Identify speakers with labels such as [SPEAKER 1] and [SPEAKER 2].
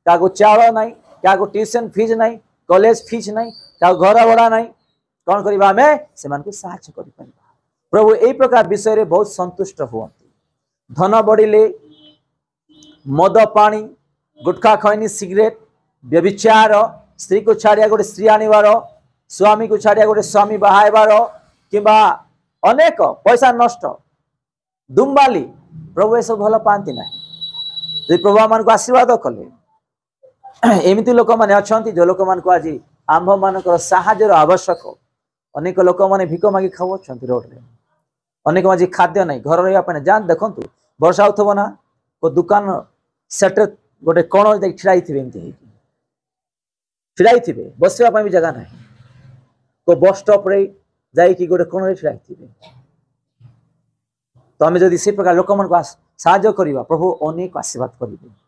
[SPEAKER 1] क्या चाउल ना क्या ट्यूशन फीस ना कॉलेज फीस ना क्या घर भड़ा ना कौन करवा आम से साहाय्य कर प्रभु यही प्रकार विषय रे बहुत संतुष्ट हुआ धन बढ़िले मद पानी गुटखा खैनी सिगरेट व्यभिचार स्त्री को छाड़िया गोटे स्त्री आनिबार स्वामी को छाड़िया गोटे स्वामी बाहाइबार किंबा अनेक पैसा नष्ट दुम्बाली प्रभु ये सब भल पाती ना प्रभु आम को आशीर्वाद कले एमती लोक मैंने अच्छा जो लोक मान आज आंभ मान साहाଯ୍यर आवश्यक अनेक लोक मैंने भिक मागी खाऊ रोड रे अनेक आज खाद्य ना घर रहा जान देखु वर्षा हो ना को दुकान सेट गोटे कण छिड़ा छिड़ा थे बसवाई भी जगह ना को बस स्टॉप रे जाइए गोटे कण छिड़ा तो आम जदि से प्रकार लोक मान साहाଯ୍य करवा प्रभु अनेक आशीर्वाद करेंगे।